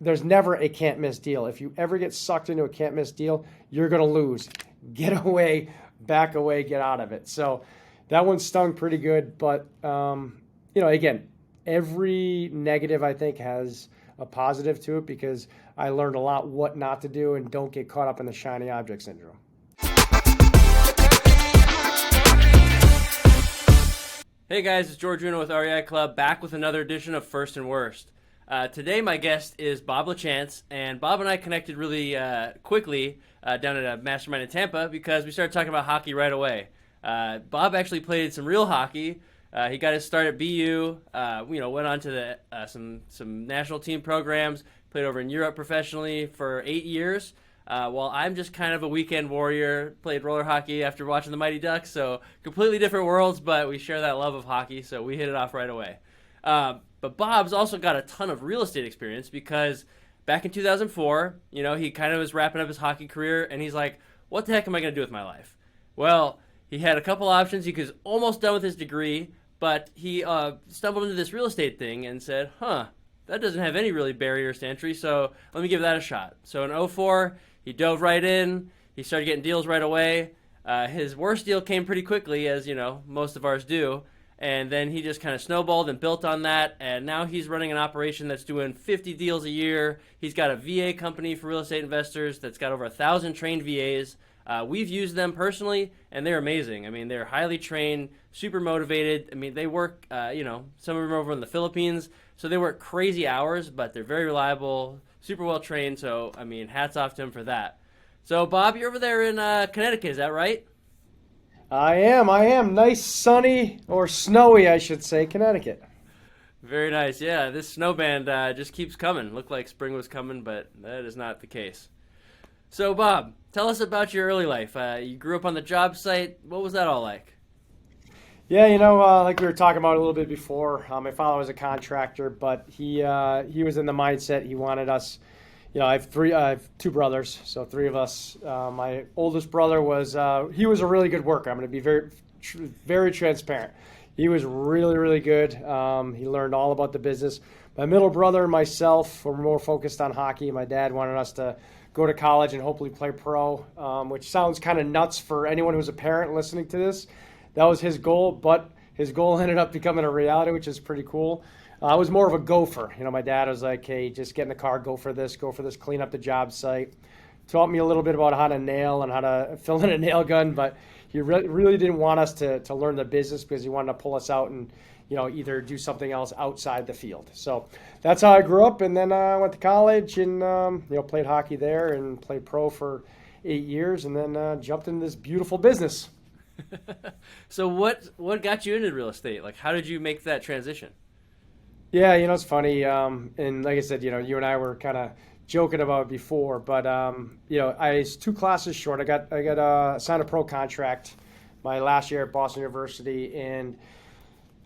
there's never a can't miss deal. If you ever get sucked into a can't miss deal, you're going to lose. Get away, back away, get out of it. So that one stung pretty good. But, again, every negative I think has a positive to it, because I learned a lot what not to do and don't get caught up in the shiny object syndrome. Hey guys, it's George Uno with REIClub, back with another edition of First and Worst. Today my guest is Bob Lachance, and Bob and I connected really quickly down at a mastermind in Tampa because we started talking about hockey right away. Bob actually played some real hockey. He got his start at BU, went on to some national team programs, played over in Europe professionally for 8 years. While I'm just kind of a weekend warrior, played roller hockey after watching the Mighty Ducks, so completely different worlds, but we share that love of hockey, so we hit it off right away. But Bob's also got a ton of real estate experience because back in 2004, he kind of was wrapping up his hockey career, and he's like, what the heck am I going to do with my life? Well, he had a couple options. He was almost done with his degree, but he stumbled into this real estate thing and said, that doesn't have any really barriers to entry, so let me give that a shot. So in 2004, he dove right in. He started getting deals right away. His worst deal came pretty quickly, as most of ours do. And then he just kind of snowballed and built on that. And now he's running an operation that's doing 50 deals a year. He's got a VA company for real estate investors that's got over 1,000 trained VAs. We've used them personally, and they're amazing. I mean, they're highly trained, super motivated. I mean, they work, some of them are over in the Philippines, so they work crazy hours, but they're very reliable, super well trained. So, I mean, hats off to them for that. So, Bob, you're over there in Connecticut, is that right? I am. Nice, sunny, or snowy, I should say, Connecticut. Very nice. Yeah, this snow band just keeps coming. Looked like spring was coming, but that is not the case. So, Bob, tell us about your early life. You grew up on the job site. What was that all like? Yeah, like we were talking about a little bit before, my father was a contractor, but he was in the mindset. He wanted us, I have two brothers, so three of us. My oldest brother he was a really good worker. I'm going to be very, very transparent. He was really, really good. He learned all about the business. My middle brother and myself were more focused on hockey. My dad wanted us to go to college and hopefully play pro, which sounds kind of nuts for anyone who's a parent listening to this. That was his goal, but his goal ended up becoming a reality, which is pretty cool. I was more of a Go-fer. My dad was like, hey, just get in the car, go for this, clean up the job site. Taught me a little bit about how to nail and how to fill in a nail gun, but he really didn't want us to learn the business because he wanted to pull us out and either do something else outside the field. So that's how I grew up, and then I went to college and played hockey there and played pro for 8 years, and then jumped into this beautiful business. So what got you into real estate? Like, how did you make that transition? Yeah, it's funny, and like I said, you and I were kind of joking about it before, but I was 2 classes short. I got signed a pro contract my last year at Boston University, and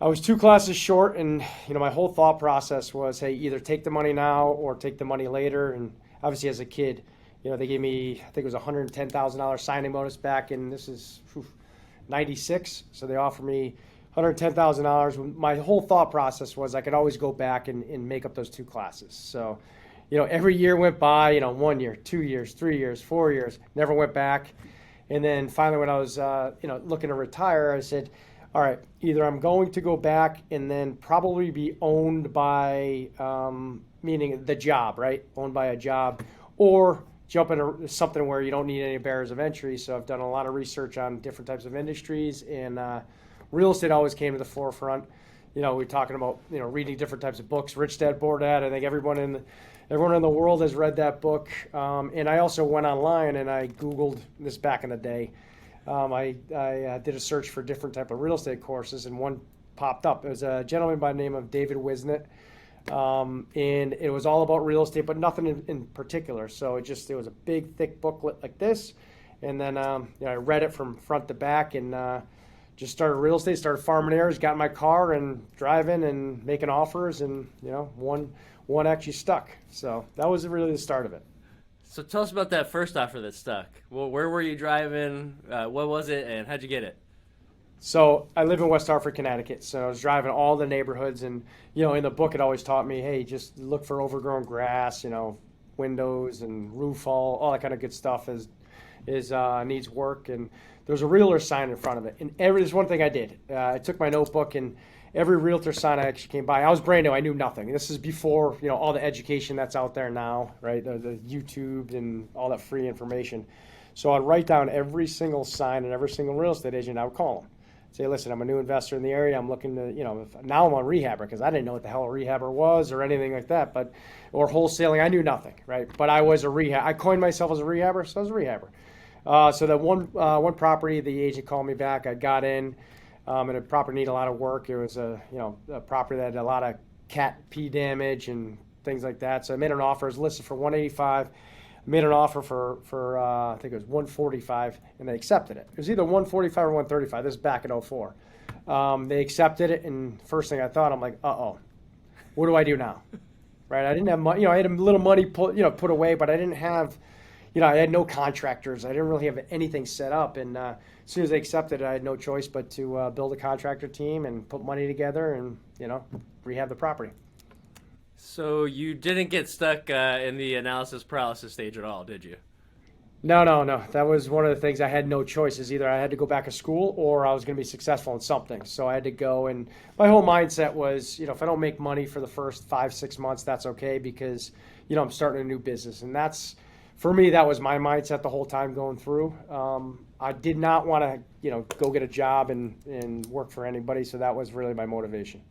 I was 2 classes short, and my whole thought process was, hey, either take the money now or take the money later. And obviously, as a kid, they gave me, I think it was $110,000 signing bonus back, and this is 96, so they offered me $110,000. My whole thought process was I could always go back and make up those 2 classes. So, every year went by, 1 year, 2 years, 3 years, 4 years, never went back. And then finally when I was, looking to retire, I said, all right, either I'm going to go back and then probably be owned by, meaning the job, right? Owned by a job, or jump into something where you don't need any barriers of entry. So I've done a lot of research on different types of industries, and real estate always came to the forefront. We're talking about, reading different types of books, Rich Dad, Poor Dad. I think everyone in the world has read that book. And I also went online and I Googled this back in the day. I did a search for different type of real estate courses, and one popped up. It was a gentleman by the name of David Wisnett. And it was all about real estate, but nothing in particular. So it was a big, thick booklet like this. And then I read it from front to back, and just started real estate, started farming areas, got in my car and driving and making offers, and one actually stuck. So that was really the start of it. So tell us about that first offer that stuck. Well, where were you driving? What was it, and how'd you get it? So I live in West Hartford, Connecticut. So I was driving all the neighborhoods, and in the book it always taught me, hey, just look for overgrown grass, windows and roof all that kind of good stuff is needs work. And there's a realtor sign in front of it. And there's one thing I did. I took my notebook, and every realtor sign I actually came by, I was brand new. I knew nothing. This is before all the education that's out there now, right? The YouTube and all that free information. So I'd write down every single sign and every single real estate agent. I would call them. Say, listen, I'm a new investor in the area. I'm looking to, now I'm on rehabber because I didn't know what the hell a rehabber was or anything like that, or wholesaling. I knew nothing, right? But I was a rehab. I coined myself as a rehabber, so I was a rehabber. So that one property, the agent called me back. I got in, and the property needed a lot of work. It was a property that had a lot of cat pee damage and things like that. So I made an offer. It was listed for 185. Made an offer for I think it was 145, and they accepted it. It was either 145 or 135. This is back in '04. They accepted it, and first thing I thought, I'm like, what do I do now? Right? I didn't have money. I had a little money put away, but I didn't have, I had no contractors. I didn't really have anything set up. And as soon as they accepted it, I had no choice but to build a contractor team and put money together and rehab the property. So you didn't get stuck in the analysis paralysis stage at all, did you? No. That was one of the things. I had no choices. Either I had to go back to school or I was going to be successful in something. So I had to go, and my whole mindset was, if I don't make money for the first 5-6 months, that's okay because, I'm starting a new business. And that's, for me, that was my mindset the whole time going through. I did not want to, go get a job and work for anybody. So that was really my motivation.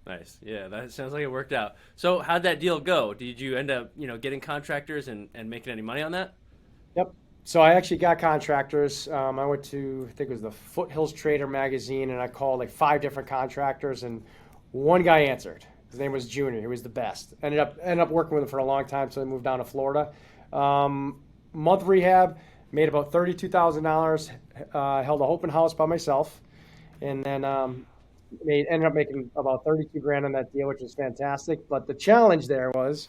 Nice. Yeah, that sounds like it worked out. So how'd that deal go? Did you end up, getting contractors and making any money on that? Yep. So I actually got contractors. I went to, I think it was the Foothills Trader magazine, and I called like 5 different contractors, and one guy answered. His name was Junior. He was the best. Ended up working with him for a long time, so I moved down to Florida. Month rehab, made about $32,000. Held an open house by myself, and then ended up making about 32 grand on that deal, which was fantastic. But the challenge there was,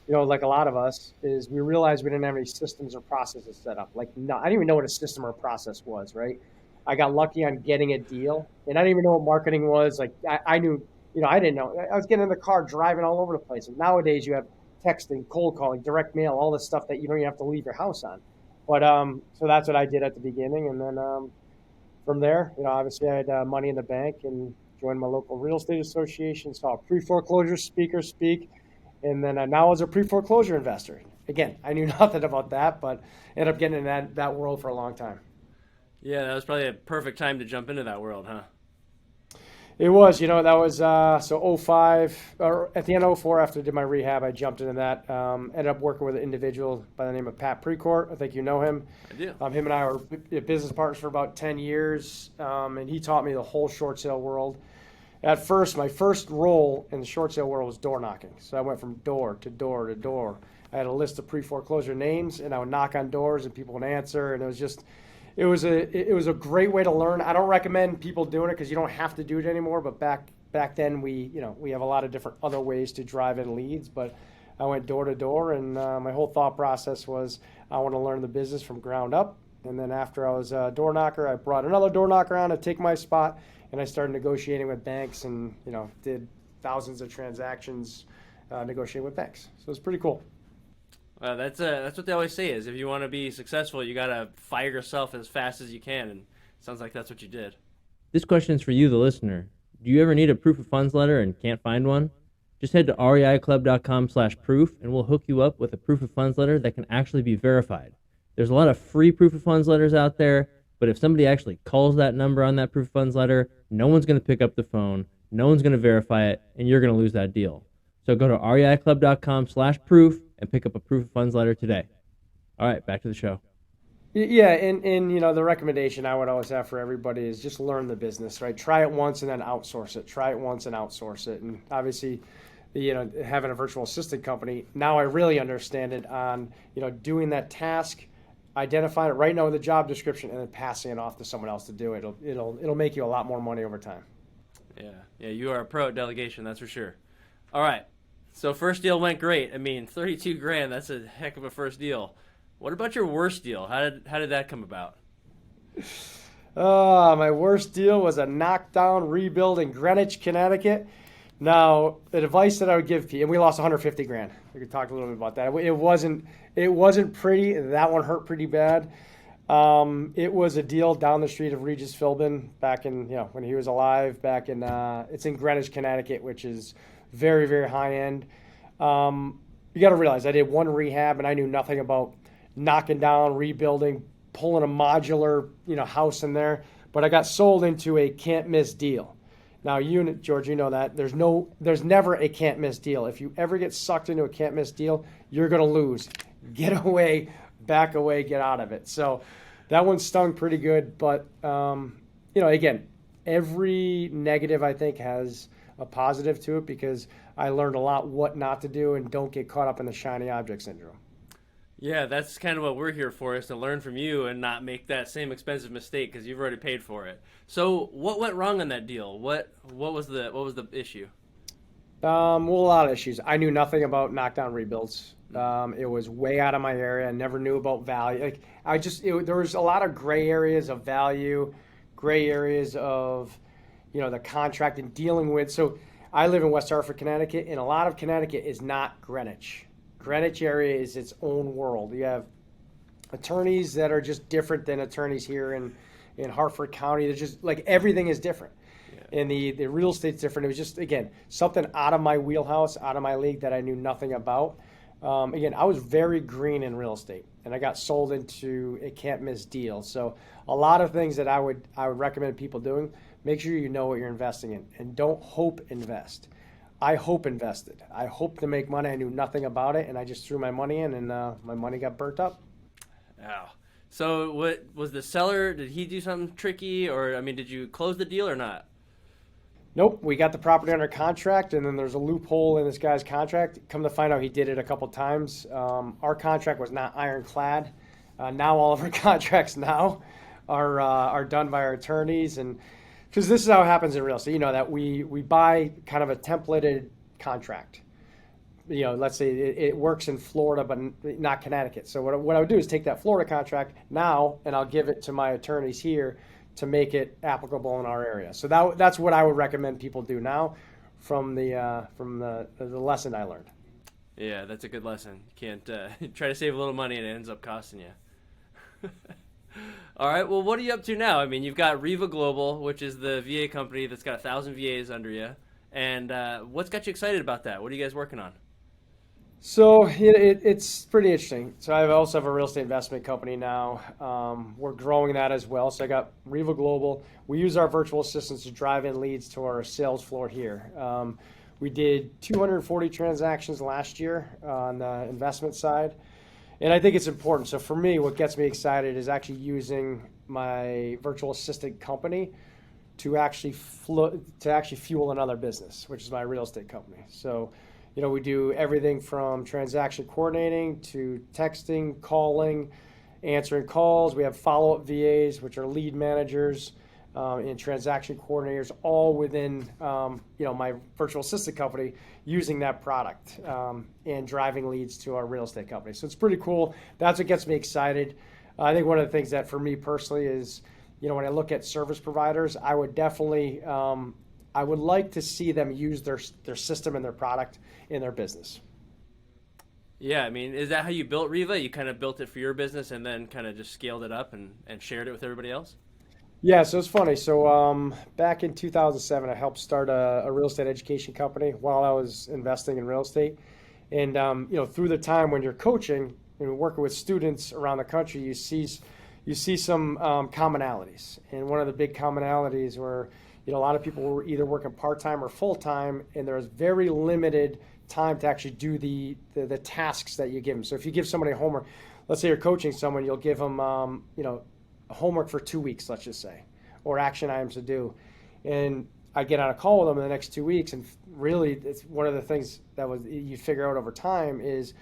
like a lot of us, is we realized we didn't have any systems or processes set up. Like, no, I didn't even know what a system or process was, right? I got lucky on getting a deal, and I didn't even know what marketing was. Like, I knew, I didn't know. I was getting in the car, driving all over the place. And nowadays you have texting, cold calling, direct mail, all this stuff that you don't even have to leave your house on. But so that's what I did at the beginning, and then from there, obviously I had money in the bank and joined my local real estate association, saw a pre-foreclosure speaker speak, and then now as a pre-foreclosure investor. Again, I knew nothing about that, but ended up getting in that world for a long time. Yeah, that was probably a perfect time to jump into that world, huh? It was, that was so '05, or at the end of '04, after I did my rehab, I jumped into that. Ended up working with an individual by the name of Pat Precourt. I think you know him. I do. Him and I were business partners for about 10 years, and he taught me the whole short sale world. At first, my first role in the short sale world was door knocking. So I went from door to door to door. I had a list of pre-foreclosure names, and I would knock on doors, and people would answer, and it was a great way to learn. I don't recommend people doing it because you don't have to do it anymore. But back then we have a lot of different other ways to drive in leads. But I went door to door, and my whole thought process was I want to learn the business from ground up. And then after I was a door knocker, I brought another door knocker on to take my spot, and I started negotiating with banks, and did thousands of transactions negotiating with banks. So it's pretty cool. That's what they always say is if you want to be successful, you got to fire yourself as fast as you can, and it sounds like that's what you did. This question is for you, the listener. Do you ever need a proof of funds letter and can't find one? Just head to REIClub.com/proof, and we'll hook you up with a proof of funds letter that can actually be verified. There's a lot of free proof of funds letters out there, but if somebody actually calls that number on that proof of funds letter, no one's going to pick up the phone, no one's going to verify it, and you're going to lose that deal. So go to REIClub.com/proof and pick up a proof of funds letter today. All right, back to the show. Yeah, and the recommendation I would always have for everybody is just learn the business, right? Try it once and then outsource it. Try it once and outsource it. And obviously, having a virtual assistant company, now I really understand it on, doing that task, identifying it right now with the job description, and then passing it off to someone else to do it. It'll make you a lot more money over time. Yeah, you are a pro at delegation, that's for sure. All right. So first deal went great. I mean, 32 grand, that's a heck of a first deal. What about your worst deal? How did that come about? My worst deal was a knockdown rebuild in Greenwich, Connecticut. Now, the advice that I would give people, and we lost 150 grand. We could talk a little bit about that. It wasn't pretty. That one hurt pretty bad. It was a deal down the street of Regis Philbin back in, when he was alive, back in, it's in Greenwich, Connecticut, which is very, very high end. You got to realize I did one rehab and I knew nothing about knocking down, rebuilding, pulling a modular, house in there, but I got sold into a can't miss deal. Now, George, you know that there's never a can't miss deal. If you ever get sucked into a can't miss deal, you're going to lose. Get away, back away, get out of it. So that one stung pretty good, but again, every negative I think has a positive to it because I learned a lot what not to do and don't get caught up in the shiny object syndrome. Yeah, that's kind of what we're here for, is to learn from you and not make that same expensive mistake because you've already paid for it. So, what went wrong on that deal? What was the issue? Well, a lot of issues. I knew nothing about knockdown rebuilds. It was way out of my area. I never knew about value. There was a lot of gray areas of value, gray areas of, the contract and dealing with. So, I live in West Hartford, Connecticut, and a lot of Connecticut is not Greenwich. Greenwich area is its own world. You have attorneys that are just different than attorneys here in Hartford County. They're just like everything is different. Yeah. And the real estate's different. It was just, again, something out of my wheelhouse, out of my league that I knew nothing about. Again, I was very green in real estate and I got sold into a can't miss deal. So a lot of things that I would recommend people doing, make sure you know what you're investing in and don't hope invest. I hope invested. I hoped to make money. I knew nothing about it, and I just threw my money in, and my money got burnt up. Oh. So what was the seller? Did he do something tricky, or did you close the deal or not? Nope. We got the property under contract, and then there's a loophole in this guy's contract. Come to find out, he did it a couple times. Our contract was not ironclad. Now all of our contracts now are done by our attorneys, and because this is how it happens in real estate. You know that we buy kind of a templated contract. Let's say it works in Florida, but not Connecticut. So what I would do is take that Florida contract now, and I'll give it to my attorneys here to make it applicable in our area. So that's what I would recommend people do now, from the lesson I learned. Yeah, that's a good lesson. You can't try to save a little money and it ends up costing you. All right. Well, what are you up to now? You've got REVA Global, which is the VA company that's got 1,000 VAs under you. And what's got you excited about that? What are you guys working on? So it's pretty interesting. So I also have a real estate investment company now. We're growing that as well. So I got REVA Global. We use our virtual assistants to drive in leads to our sales floor here. We did 240 transactions last year on the investment side. And I think it's important. So for me, what gets me excited is actually using my virtual assistant company to actually fuel another business, which is my real estate company. So, we do everything from transaction coordinating to texting, calling, answering calls. We have follow-up VAs, which are lead managers, and transaction coordinators, all within my virtual assistant company, using that product and driving leads to our real estate company. So it's pretty cool. That's what gets me excited. I think one of the things that for me personally is, when I look at service providers, I would definitely I would like to see them use their system and their product in their business. Yeah, is that how you built REVA? You kind of built it for your business and then kind of just scaled it up and shared it with everybody else? Yeah, so it's funny. So back in 2007, I helped start a real estate education company while I was investing in real estate. And, through the time when you're coaching and working with students around the country, you see some commonalities. And one of the big commonalities were, a lot of people were either working part-time or full-time, and there was very limited time to actually do the tasks that you give them. So if you give somebody homework, let's say you're coaching someone, you'll give them, homework for 2 weeks, let's just say, or action items to do. And I get on a call with them in the next 2 weeks, and really it's one of the things that you figure out over time is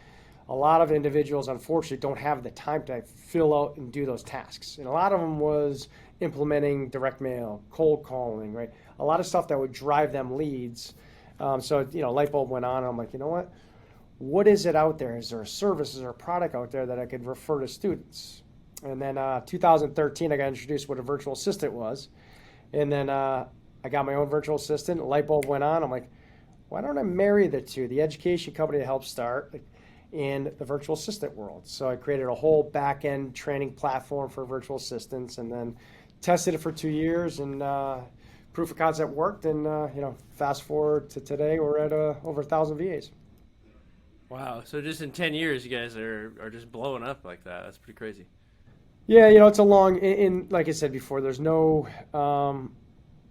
a lot of individuals, unfortunately, don't have the time to fill out and do those tasks. And a lot of them was implementing direct mail, cold calling, right? A lot of stuff that would drive them leads. So, light bulb went on, and I'm like, you know what is it out there? Is there a service, is there a product out there that I could refer to students? And then 2013, I got introduced what a virtual assistant was. And then I got my own virtual assistant. A light bulb went on. I'm like, why don't I marry the two? The education company that helped start and the virtual assistant world. So I created a whole back-end training platform for virtual assistants, and then tested it for 2 years, and proof of concept worked. And fast forward to today, we're at over 1,000 VAs. Wow. So just in 10 years, you guys are just blowing up like that. That's pretty crazy. Yeah, it's a long, like I said before, there's no,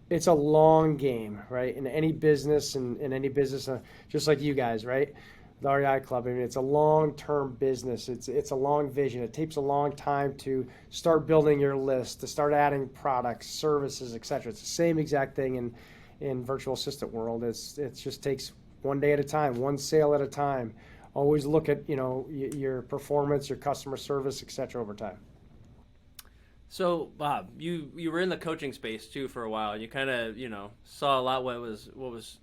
it's a long game, right? In any business, in any business, just like you guys, right? The REIClub, I mean, it's a long-term business. It's a long vision. It takes a long time to start building your list, to start adding products, services, etc. It's the same exact thing in virtual assistant world. It just takes one day at a time, one sale at a time. Always look at your performance, your customer service, etc. over time. So, Bob, you were in the coaching space too for a while. You kind of saw a lot what was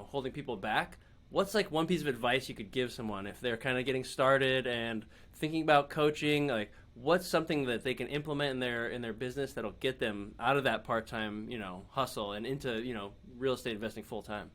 holding people back. What's like one piece of advice you could give someone if they're kind of getting started and thinking about coaching? Like, what's something that they can implement in their business that'll get them out of that part-time hustle and into real estate investing full time?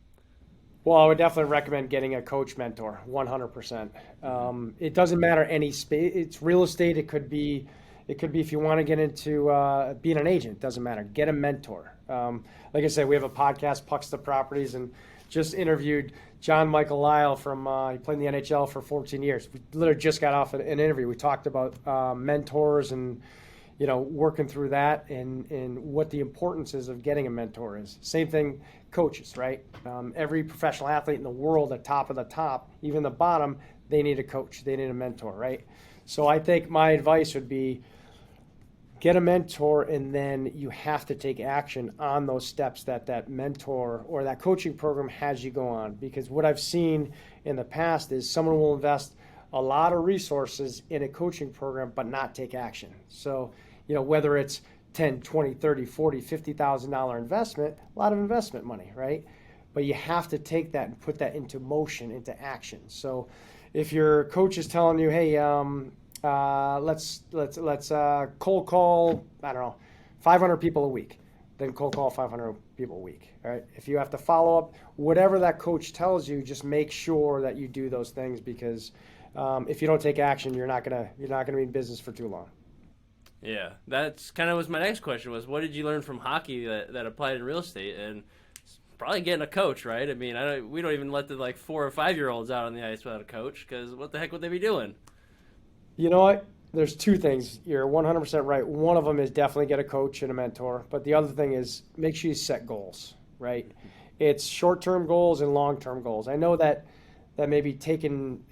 Well, I would definitely recommend getting a coach mentor, 100%. It doesn't matter any space. It's real estate. It could be if you want to get into being an agent. It doesn't matter. Get a mentor. Like I said, we have a podcast, Pucks to Properties, and just interviewed John Michael Lyle from, he played in the NHL for 14 years. We literally just got off an interview. We talked about mentors and, working through that and what the importance is of getting a mentor is. Same thing, coaches, right? Every professional athlete in the world, the top of the top, even the bottom, they need a coach. They need a mentor, right? So I think my advice would be get a mentor, and then you have to take action on those steps that mentor or that coaching program has you go on. Because what I've seen in the past is someone will invest a lot of resources in a coaching program but not take action. So, whether it's 10, 20, 30, 40, $50,000 investment, a lot of investment money, right? But you have to take that and put that into motion, into action. So if your coach is telling you, hey, let's cold call, I don't know, 500 people a week, then cold call 500 people a week. All right. If you have to follow up, whatever that coach tells you, just make sure that you do those things, because if you don't take action, you're not gonna be in business for too long. Yeah, that's kind of was my next question was, what did you learn from hockey that applied in real estate? And probably getting a coach, right? I mean, we don't even let the 4 or 5 year olds out on the ice without a coach, because what the heck would they be doing? You know what? There's two things. You're 100% right. One of them is definitely get a coach and a mentor. But the other thing is make sure you set goals, right? It's short-term goals and long-term goals. I know that may be taken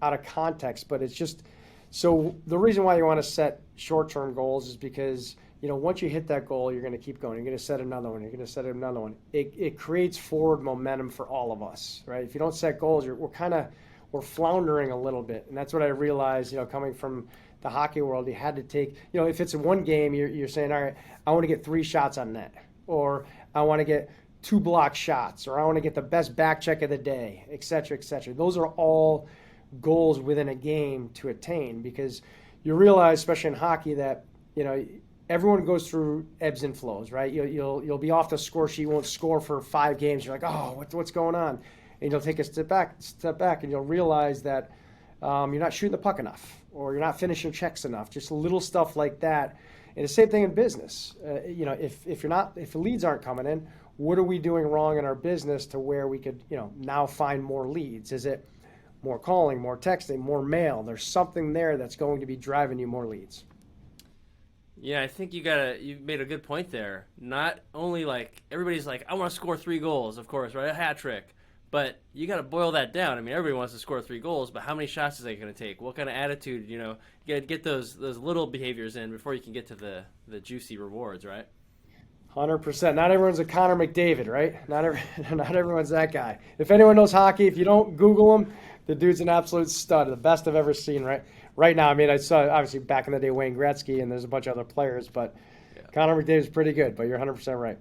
out of context, but it's just, so the reason why you want to set short-term goals is because, once you hit that goal, you're going to keep going. You're going to set another one. You're going to set another one. It creates forward momentum for all of us, right? If you don't set goals, we're floundering a little bit. And that's what I realized, coming from the hockey world. You had to take, if it's in one game, you're saying, all right, I want to get 3 shots on net, or I want to get 2 block shots, or I want to get the best back check of the day, et cetera, et cetera. Those are all goals within a game to attain, because you realize, especially in hockey, that, everyone goes through ebbs and flows, right? You'll be off the score sheet, you won't score for 5 games. You're like, oh, what's going on? And you'll take a step back, and you'll realize that you're not shooting the puck enough, or you're not finishing checks enough. Just little stuff like that. And the same thing in business. If the leads aren't coming in, what are we doing wrong in our business to where we could, now find more leads? Is it more calling, more texting, more mail? There's something there that's going to be driving you more leads. Yeah, I think you made a good point there. Not only everybody's I want to score 3 goals, of course, right? A hat trick. But you got to boil that down. I mean, everybody wants to score 3 goals, but how many shots is that going to take? What kind of attitude? You got to get those little behaviors in before you can get to the juicy rewards, right? 100%. Not everyone's a Connor McDavid, right? Not everyone's that guy. If anyone knows hockey, if you don't Google him, the dude's an absolute stud, the best I've ever seen. Right now, I mean, I saw obviously back in the day Wayne Gretzky, and there's a bunch of other players, but yeah. Connor McDavid's pretty good. But you're 100% right.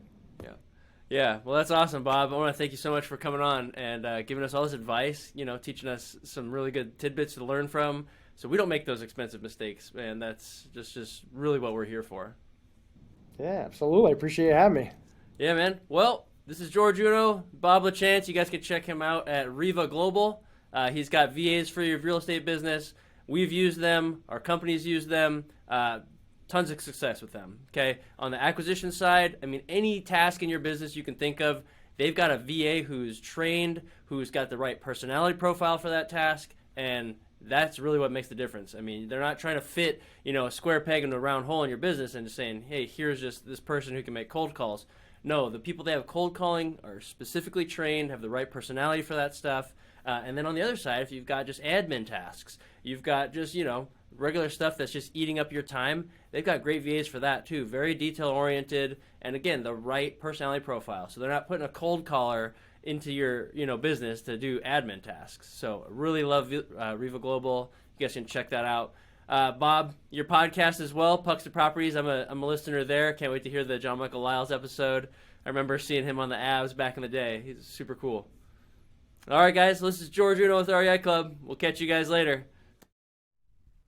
Yeah, well, that's awesome, Bob. I want to thank you so much for coming on and giving us all this advice, teaching us some really good tidbits to learn from. So we don't make those expensive mistakes, man. That's just really what we're here for. Yeah, absolutely. I appreciate you having me. Yeah, man. Well, this is George Uno, Bob Lachance. You guys can check him out at REVA Global. He's got VAs for your real estate business. We've used them. Our companies use them. Tons of success with them. Okay. On the acquisition side, I mean, any task in your business you can think of, they've got a VA who's trained, who's got the right personality profile for that task, and that's really what makes the difference. I mean, they're not trying to fit, a square peg in a round hole in your business and just saying, hey, here's just this person who can make cold calls. No, the people that have cold calling are specifically trained, have the right personality for that stuff. And then on the other side, if you've got just admin tasks, you've got just, regular stuff that's just eating up your time, they've got great VAs for that too. Very detail-oriented, and again, the right personality profile. So they're not putting a cold caller into your, business to do admin tasks. So really love REVA Global. You guys can check that out. Bob, your podcast as well, Pucks to Properties. I'm a listener there. Can't wait to hear the John Michael Lyles episode. I remember seeing him on the Avs back in the day. He's super cool. All right, guys, this is George Uno with REIClub. We'll catch you guys later.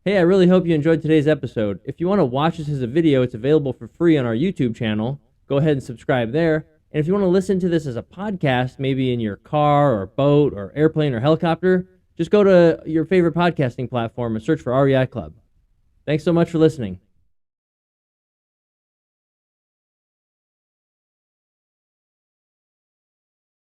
Hey, I really hope you enjoyed today's episode. If you want to watch this as a video, it's available for free on our YouTube channel. Go ahead and subscribe there. And if you want to listen to this as a podcast, maybe in your car or boat or airplane or helicopter, just go to your favorite podcasting platform and search for REI Club. Thanks so much for listening.